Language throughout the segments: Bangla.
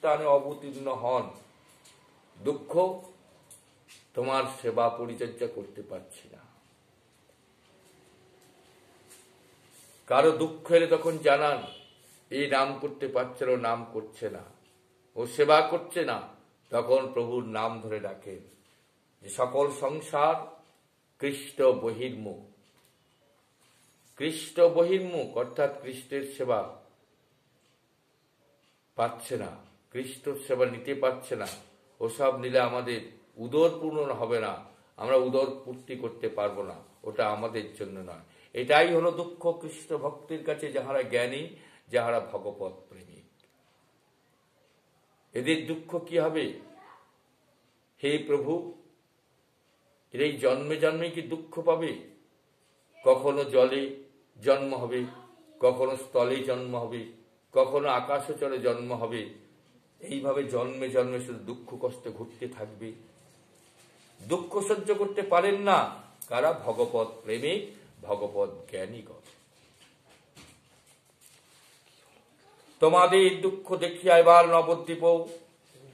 স্থানে অবতীর্ণ হন, দুঃখ তোমার সেবা পরিচর্যা করতে পারছি না। কারো দুঃখ এলে তখন জানান এই নাম করতে পারছে না, নাম করছে না, ও সেবা করছে না, তখন প্রভুর নাম ধরে ডাকেন যে সকল সংসার কৃষ্ট বহির্মুখ। কৃষ্ট বহির্মুখ অর্থাৎ কৃষ্ণের সেবা পাচ্ছে না, কৃষ্ণের সেবা নিতে পারছে না, ওসব নিলে আমাদের উদর পূর্ণ হবে না, আমরা উদর পূর্তি করতে পারবো না, ওটা আমাদের জন্য নয়। এটাই হলো দুঃখ কৃষ্ণ ভক্তের কাছে, যাহারা জ্ঞানী, যাহারা ভগবত প্রেমিক। এদের দুঃখ কি হবে? হে প্রভু, এর এই জন্মে জন্মে কি দুঃখ পাবে? কখনো জলে জন্ম হবে, কখনো স্থলে জন্ম হবে, কখনো আকাশচরে জন্ম হবে, এইভাবে জন্মে জন্মে শুধু দুঃখ কষ্ট ঘুরতে থাকবে। দুঃখ সহ্য করতে পারেন না কারা? ভগবত প্রেমিক, ভগবত জ্ঞানীগণ। তোমাদের দুঃখ দেখিয়া এবার নবদ্বীপ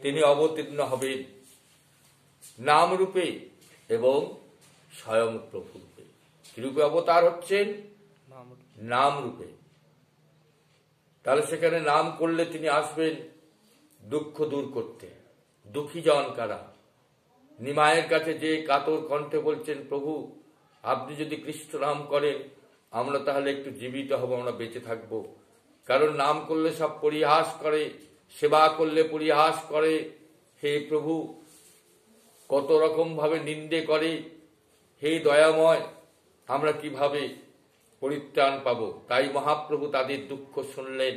তিনি অবতীর্ণ হবেন নাম রূপে এবং স্বয়ং প্রভু রূপে। কি রূপে অবতার হচ্ছেন? নাম রূপে। তাহলে সেখানে নাম করলে তিনি আসবেন দুঃখ দূর করতে। দুঃখী জন কারা? নিমায়ের কাছে যে কাতর কণ্ঠে বলছেন, প্রভু আপনি যদি কৃষ্ণ নাম করেন আমরা তাহলে একটু জীবিত হব, আমরা বেঁচে থাকব। কারণ নাম করলে সব পরিহাস করে, সেবা করলে পরিহাস করে। হে প্রভু, কত রকম ভাবে নিন্দে করে। হে দয়াময়, আমরা কিভাবে পরিত্রাণ পাব? তাই মহাপ্রভু তাদের দুঃখ শুনলেন,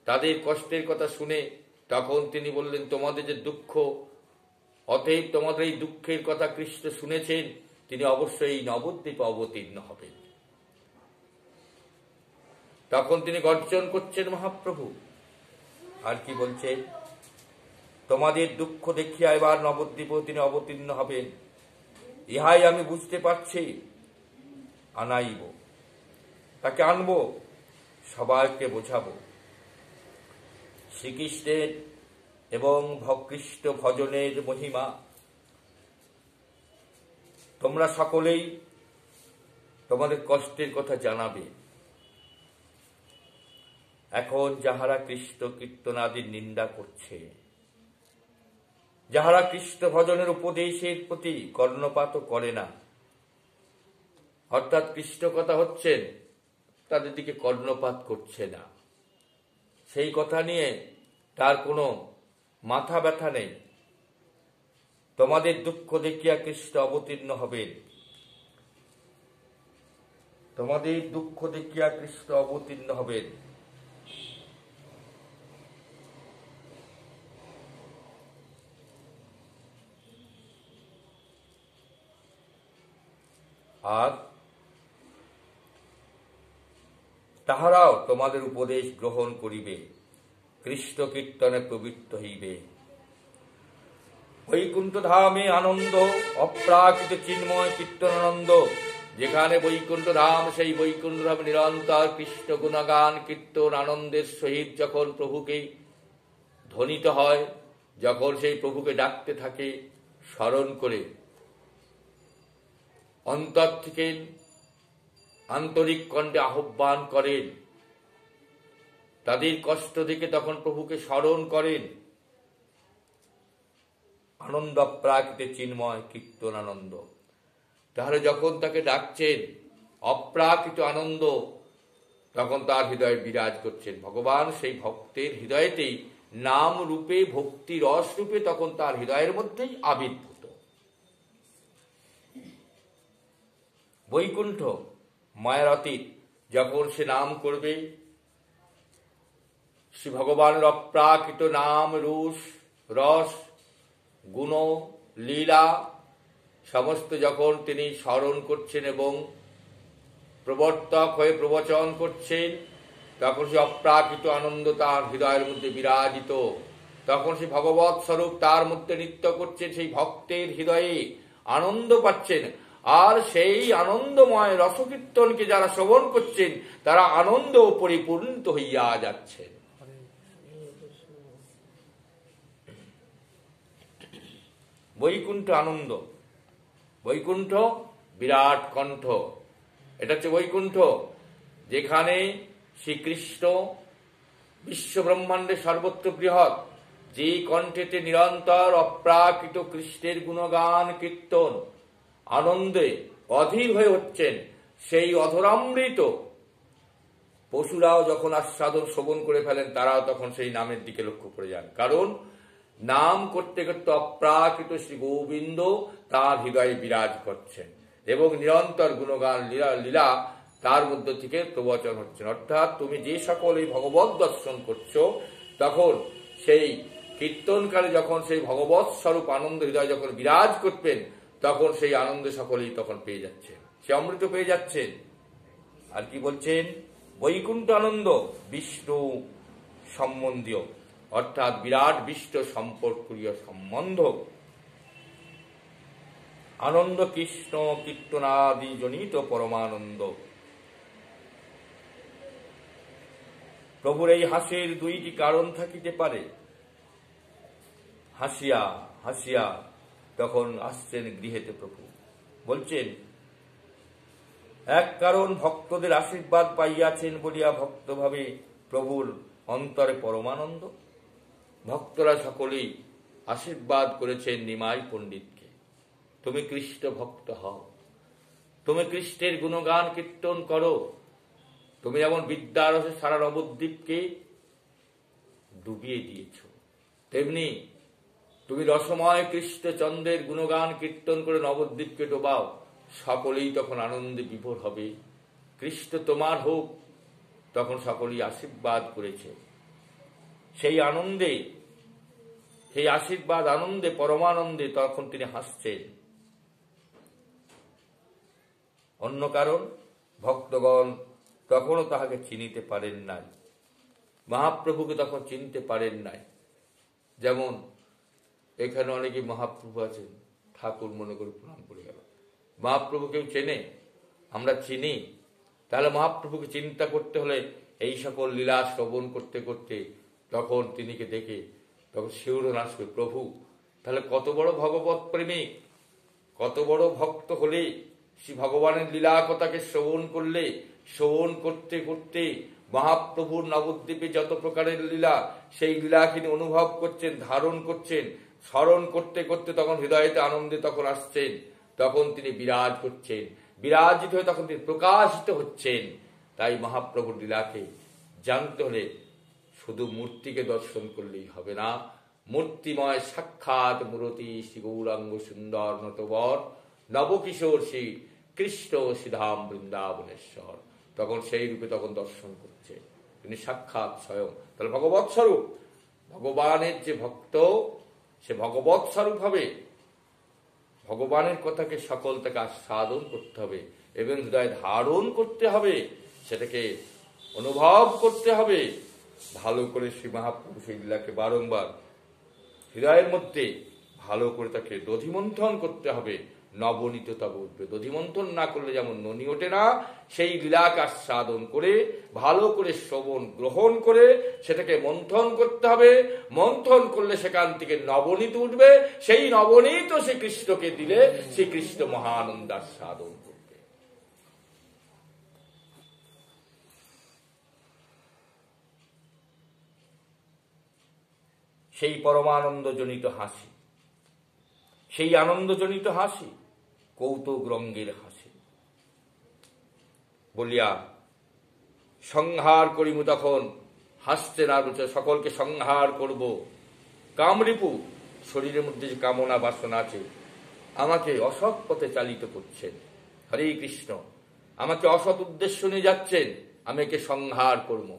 তাদের কষ্টের কথা শুনে তখন তিনি বললেন, তোমাদের যে দুঃখ, অতএব তোমাদের এই দুঃখের কথা কৃষ্ণ শুনেছেন, তিনি অবশ্যই নবদ্বীপে অবতীর্ণ হবেন। তখন তিনি গর্জন করছেন মহাপ্রভু, আর কি বলছেন? তোমাদের দুঃখ দেখিয়া এবার নবদ্বীপে তিনি অবতীর্ণ হবেন, ইহাই আমি বুঝতে পারছি। আনাইব, তাকে আনবো, সবাইকে বোঝাবো শ্রীকৃষ্ণের এবং কৃষ্ণ ভজনের মহিমা। তোমরা সকলেই তোমাদের কষ্টের কথা জানাবে। এখন যাহারা কৃষ্ণ কীর্তনাদির নিন্দা করছে, যাহারা কৃষ্ণ ভজনের উপদেশের প্রতি কর্ণপাত করে না, অর্থাৎ কৃষ্ণ কথা হচ্ছেন তাদের দিকে কর্ণপাত করছে না, সেই কথা নিয়ে তার কোনো মাথা ব্যথা নেই, তোমাদের দুঃখ দেখিয়া কৃষ্ণ অবতীর্ণ হবেন। তোমাদের দুঃখ দেখিয়া কৃষ্ণ অবতীর্ণ হবেন। আর তাহারাও তোমাদের উপদেশ গ্রহণ করিবে, কৃষ্ণ কীর্তনে প্রবৃত্ত হইবে। বৈকুণ্ঠ ধামে আনন্দ, অপ্রাকৃত চিন্ময় কীর্তনানন্দ। যেখানে বৈকুণ্ঠ ধাম, সেই বৈকুণ্ঠ ধামে নিরন্তর কৃষ্ণ গুণগান কীর্তন আনন্দের সহিত যখন প্রভুকে ধ্বনিত হয়, যখন সেই প্রভুকে ডাকতে থাকে স্মরণ করে, অন্তর থেকে আন্তরিক কণ্ঠে আহ্বান করেন, তাদের কষ্ট দেখে তখন প্রভুকে স্মরণ করেন, আনন্দ অপ্রাকৃত চিন্ময় কীর্তন আনন্দ। তাহলে যখন তাকে ডাকছেন অপ্রাকৃত আনন্দ, তখন তার হৃদয়ে বিরাজ করছেন ভগবান। সেই ভক্তের হৃদয়েতেই নাম রূপে, ভক্তি রস রূপে তখন তার হৃদয়ের মধ্যেই আবির্ভূত। বৈকুণ্ঠ মায়ের অতীত, যখন সে নাম করবে, শ্রী ভগবানের অপ্রাকৃত নাম রস গুণ লীলা সমস্ত যখন তিনি স্মরণ করছেন এবং প্রবর্তক হয়ে প্রবচন করছেন, তখন সে অপ্রাকৃত আনন্দ তার হৃদয়ের মধ্যে বিরাজিত। তখন সে ভগবৎ স্বরূপ তার মধ্যে নৃত্য করছেন, সেই ভক্তের হৃদয়ে আনন্দ পাচ্ছেন। আর সেই আনন্দময় রসকীর্তনকে যারা শ্রবণ করছেন, তারা আনন্দ পরিপূর্ণ হইয়া যাচ্ছেন। বৈকুণ্ঠ আনন্দ, বৈকুণ্ঠ বিরাট কণ্ঠ, এটা হচ্ছে বৈকুণ্ঠ, যেখানে শ্রীকৃষ্ণ বিশ্ব ব্রহ্মাণ্ডে সর্বত্র বৃহৎ, যে কণ্ঠেতে নিরন্তর অপ্রাকৃত কৃষ্ণের গুণগান কীর্তন আনন্দে অধীর হয়ে হচ্ছেন, সেই অধরামৃত পশুরাও যখন আস্বাদন শ্রবণ করে ফেলেন, তারাও তখন সেই নামের দিকে লক্ষ্য করে যান। কারণ নাম করতে করতে অপ্রাকৃত শ্রী গোবিন্দ তার হৃদয়ে বিরাজ করছেন এবং নিরন্তর গুণগান লীলা তার মধ্য থেকে প্রবচন হচ্ছেন। অর্থাৎ তুমি যে সকল এই ভগবত দর্শন করছো, তখন সেই কীর্তনকালে যখন সেই ভগবৎ স্বরূপ আনন্দ হৃদয় যখন বিরাজ করবেন, তখন সেই আনন্দ সকলেই তখন পেয়ে যাচ্ছেন, সে অমৃত পেয়ে যাচ্ছেন। আর কি বলছেন? বৈকুণ্ঠ আনন্দ বিষ্ণু সম্বন্ধীয়, অর্থাৎ বিরাট বিষ্ণু সম্পর্কীয় সম্বন্ধ আনন্দ, কৃষ্ণ কীর্তনাদি জনিত পরমানন্দ। প্রভুর এই হাসির দুইটি কারণ থাকিতে পারে। হাসিয়া হাসিয়া তখন আসছেন গৃহেতে প্রভু। বলছেন, এক কারণ ভক্তদের আশীর্বাদ পাইয়াছেন বলিয়া ভক্তভাবে প্রভুর অন্তরে পরমানন্দ। ভক্তরা সকলেই আশীর্বাদ করেছেন নিমাই পণ্ডিতকে, তুমি কৃষ্ণ ভক্ত হও, তুমি কৃষ্ণের গুণগান কীর্তন করো, তুমি যেমন বিদ্যারসে সারা নবদ্বীপকে ডুবিয়ে দিয়েছ, তেমনি তুমি রসময় কৃষ্ণচন্দ্রের গুণগান কীর্তন করে নবদ্বীপকে ডোবাও, সকলেই তখন আনন্দে বিভোর হবে। কৃষ্ণ তোমার হোক, তখন সকলেই আশীর্বাদ করেছে। সেই আনন্দে, সেই আশীর্বাদ আনন্দে পরমানন্দে তখন তিনি হাসছেন। অন্য কারণ, ভক্তগণ তখনও তাহাকে চিনিতে পারেন নাই, মহাপ্রভুকে তখন চিনতে পারেন নাই। যেমন এখানে অনেকে মহাপ্রভু আছেন, ঠাকুর মনে করে প্রণাম করে গেল। মহাপ্রভু কেউ চেনে? আমরা চিনি। তাহলে মহাপ্রভুকে চিন্তা করতে হলে এই সকল লীলা শ্রবণ করতে করতে তখন তিনিকে দেখে তখন শিউরণ আসবে, প্রভু তাহলে কত বড় ভগবৎ প্রেমিক, কত বড় ভক্ত হলে শ্রী ভগবানের লীলা কথাকে শ্রবণ করলে, শ্রবণ করতে করতে মহাপ্রভুর নবদ্বীপে যত প্রকারের লীলা, সেই লীলাকে অনুভব করছেন, ধারণ করছেন, স্মরণ করতে করতে তখন হৃদয়েতে আনন্দে তখন আসছেন, তখন তিনি বিরাজ করছেন, বিরাজিত হয়ে তখন তিনি প্রকাশিত হচ্ছেন। তাই মহাপ্রভুর লীলাকে জানতে হলে শুধু মূর্তিকে দর্শন করলেই হবে না, মূর্তিময় সাক্ষাৎ মূরতি শ্রী গৌরাঙ্গ সুন্দর নটবর নবকিশোর শ্রী কৃষ্ণ শ্রীধাম বৃন্দাবনেশ্বর, তখন সেই রূপে তখন দর্শন করছে তিনি সাক্ষাৎ স্বয়ং। তাহলে ভগবৎ স্বরূপ, ভগবানের যে ভক্ত সে ভগবৎ স্বরূপ হবে। ভগবানের কথাকে সকল থেকে আস্বাদন করতে হবে এবং হৃদয় ধারণ করতে হবে, সেটাকে অনুভব করতে হবে ভালো করে। শ্রী মহাপ্রভু সেই লীলাকে বারংবার হৃদয়ের মধ্যে ভালো করে তাকে দধিমন্থন করতে হবে, নবনীত তবে উঠবে। দধিমন্থন না করলে যেমন ননি ওঠে না, সেই লীলাকে আস্বাদন করে ভালো করে শ্রবণ গ্রহণ করে সেটাকে মন্থন করতে হবে। মন্থন করলে সেখান থেকে নবনীত উঠবে, সেই নবনীত শ্রীকৃষ্ণকে দিলে শ্রীকৃষ্ণ মহানন্দ আস্বাদন করবে। সেই পরমানন্দজনিত হাসি, সেই আনন্দজনিত হাসি, কৌতুক রঙ্গের হাসি বলিয়া সংহার করিব, তখন হাসছেন আর বলছে সকলকে সংহার করব। কামরিপু, শরীরের মধ্যে যে কামনা বাসনা আছে আমাকে অসৎ পথে চালিত করছেন। হরে কৃষ্ণ, আমাকে অসৎ উদ্দেশ্য নিয়ে যাচ্ছেন, আমি একে সংহার করব।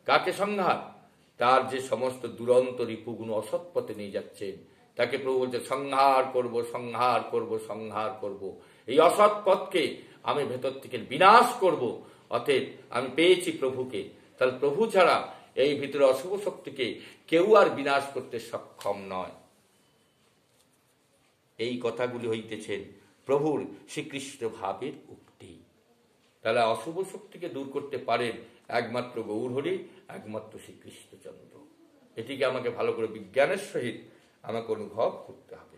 কাকে সংহার? তার যে সমস্ত দুরন্ত রিপুগুণ অসৎ পথে নিয়ে যাচ্ছেন, তাকে প্রভু বলছে সংহার করব, সংহার করব, সংহার করব। এই অসৎ পথকে আমি ভেতর থেকে বিনাশ করব। অতএব আমি পেয়েছি প্রভুকে, তাহলে প্রভু ছাড়া এই ভিতরে অশুভ শক্তিকে কেউ আর বিনাশ করতে সক্ষম নয়। এই কথাগুলি হইতেছেন প্রভুর শ্রীকৃষ্ণ ভাবের উক্তি। তাহলে অশুভ শক্তিকে দূর করতে পারেন একমাত্র গৌরহরি, একমাত্র শ্রীকৃষ্ণচন্দ্র। এটিকে আমাকে ভালো করে বিজ্ঞানের সহিত আমাকে অনুভব করতে হবে।